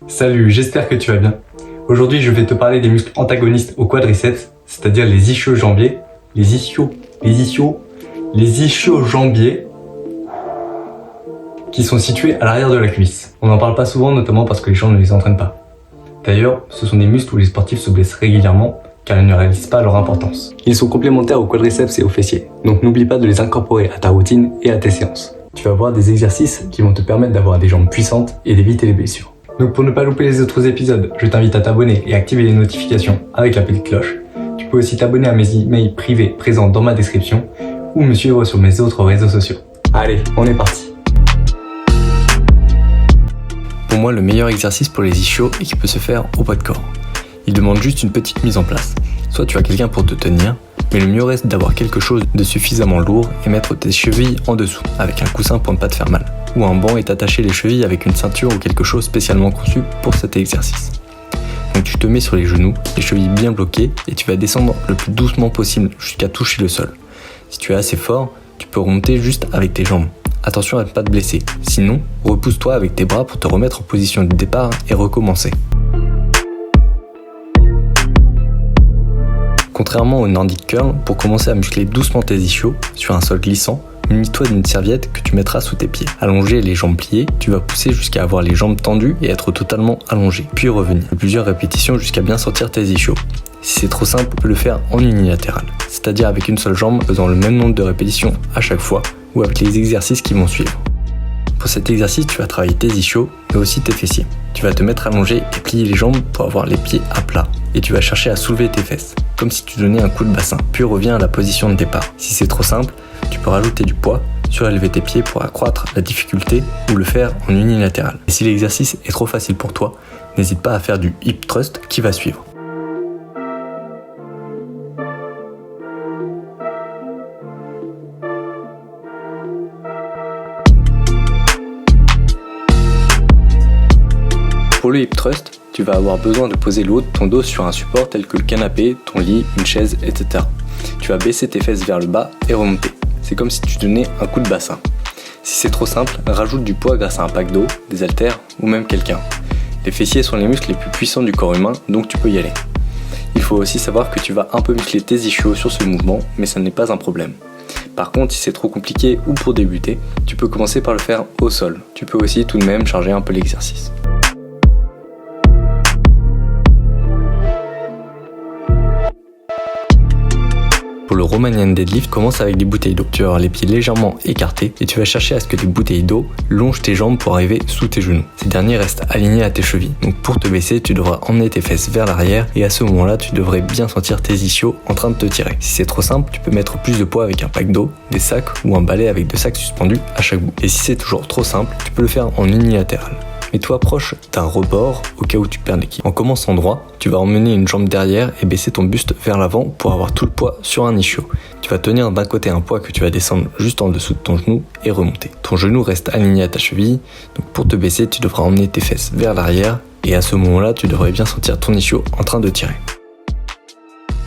Salut, j'espère que tu vas bien. Aujourd'hui, je vais te parler des muscles antagonistes au quadriceps, c'est-à-dire les ischio-jambiers, les ischio-jambiers qui sont situés à l'arrière de la cuisse. On n'en parle pas souvent, notamment parce que les gens ne les entraînent pas. D'ailleurs, ce sont des muscles où les sportifs se blessent régulièrement car ils ne réalisent pas leur importance. Ils sont complémentaires au quadriceps et aux fessiers, donc n'oublie pas de les incorporer à ta routine et à tes séances. Tu vas voir des exercices qui vont te permettre d'avoir des jambes puissantes et d'éviter les blessures. Donc pour ne pas louper les autres épisodes, je t'invite à t'abonner et activer les notifications avec la petite cloche. Tu peux aussi t'abonner à mes emails privés présents dans ma description ou me suivre sur mes autres réseaux sociaux. Allez, on est parti. Pour moi, le meilleur exercice pour les ischios est qui peut se faire au poids de corps. Il demande juste une petite mise en place. Soit tu as quelqu'un pour te tenir, mais le mieux reste d'avoir quelque chose de suffisamment lourd et mettre tes chevilles en dessous, avec un coussin pour ne pas te faire mal. Ou un banc et t'attacher les chevilles avec une ceinture ou quelque chose spécialement conçu pour cet exercice. Donc tu te mets sur les genoux, les chevilles bien bloquées, et tu vas descendre le plus doucement possible jusqu'à toucher le sol. Si tu es assez fort, tu peux remonter juste avec tes jambes. Attention à ne pas te blesser, sinon repousse-toi avec tes bras pour te remettre en position de départ et recommencer. Contrairement au Nordic Curl, pour commencer à muscler doucement tes ischios sur un sol glissant, munis-toi d'une serviette que tu mettras sous tes pieds. Allongé et les jambes pliées, tu vas pousser jusqu'à avoir les jambes tendues et être totalement allongé, puis revenir. Plusieurs répétitions jusqu'à bien sentir tes ischios. Si c'est trop simple, tu peux le faire en unilatéral, c'est-à-dire avec une seule jambe faisant le même nombre de répétitions à chaque fois, ou avec les exercices qui vont suivre. Pour cet exercice, tu vas travailler tes ischios, mais aussi tes fessiers. Tu vas te mettre allongé et plier les jambes pour avoir les pieds à plat. Et tu vas chercher à soulever tes fesses, comme si tu donnais un coup de bassin, puis reviens à la position de départ. Si c'est trop simple, tu peux rajouter du poids, surélever tes pieds pour accroître la difficulté ou le faire en unilatéral. Et si l'exercice est trop facile pour toi, n'hésite pas à faire du hip thrust qui va suivre. Pour le hip thrust, tu vas avoir besoin de poser le haut de ton dos sur un support tel que le canapé, ton lit, une chaise, etc. Tu vas baisser tes fesses vers le bas et remonter. C'est comme si tu donnais un coup de bassin. Si c'est trop simple, rajoute du poids grâce à un pack d'eau, des haltères ou même quelqu'un. Les fessiers sont les muscles les plus puissants du corps humain, donc tu peux y aller. Il faut aussi savoir que tu vas un peu muscler tes ischios sur ce mouvement, mais ça n'est pas un problème. Par contre, si c'est trop compliqué ou pour débuter, tu peux commencer par le faire au sol. Tu peux aussi tout de même charger un peu l'exercice. Pour le Romanian deadlift, commence avec des bouteilles d'eau. Tu vas avoir les pieds légèrement écartés et tu vas chercher à ce que les bouteilles d'eau longent tes jambes pour arriver sous tes genoux. Ces derniers restent alignés à tes chevilles. Donc pour te baisser, tu devras emmener tes fesses vers l'arrière et à ce moment-là, tu devrais bien sentir tes ischios en train de te tirer. Si c'est trop simple, tu peux mettre plus de poids avec un pack d'eau, des sacs ou un balai avec 2 sacs suspendus à chaque bout. Et si c'est toujours trop simple, tu peux le faire en unilatéral. Mets-toi proche d'un rebord au cas où tu perds l'équilibre. En commençant droit, tu vas emmener une jambe derrière et baisser ton buste vers l'avant pour avoir tout le poids sur un ischio. Tu vas tenir d'un côté un poids que tu vas descendre juste en dessous de ton genou et remonter. Ton genou reste aligné à ta cheville, donc pour te baisser, tu devras emmener tes fesses vers l'arrière et à ce moment-là, tu devrais bien sentir ton ischio en train de tirer.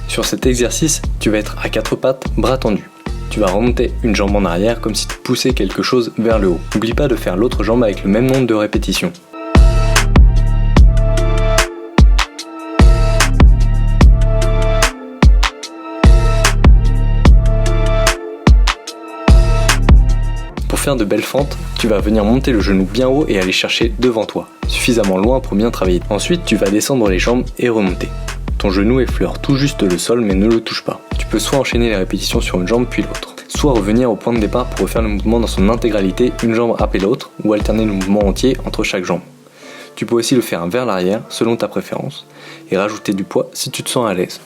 Sur cet exercice, tu vas être à 4 pattes, bras tendus. Tu vas remonter une jambe en arrière comme si tu poussais quelque chose vers le haut. N'oublie pas de faire l'autre jambe avec le même nombre de répétitions. Pour faire de belles fentes, tu vas venir monter le genou bien haut et aller chercher devant toi, suffisamment loin pour bien travailler. Ensuite, tu vas descendre les jambes et remonter. Ton genou effleure tout juste le sol mais ne le touche pas. Tu peux soit enchaîner les répétitions sur une jambe puis l'autre, soit revenir au point de départ pour refaire le mouvement dans son intégralité, une jambe après l'autre, ou alterner le mouvement entier entre chaque jambe. Tu peux aussi le faire vers l'arrière selon ta préférence et rajouter du poids si tu te sens à l'aise.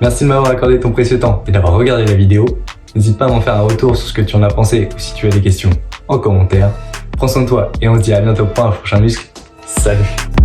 Merci de m'avoir accordé ton précieux temps et d'avoir regardé la vidéo. N'hésite pas à m'en faire un retour sur ce que tu en as pensé ou si tu as des questions en commentaire. Prends soin de toi et on se dit à bientôt pour un prochain muscle. Salut!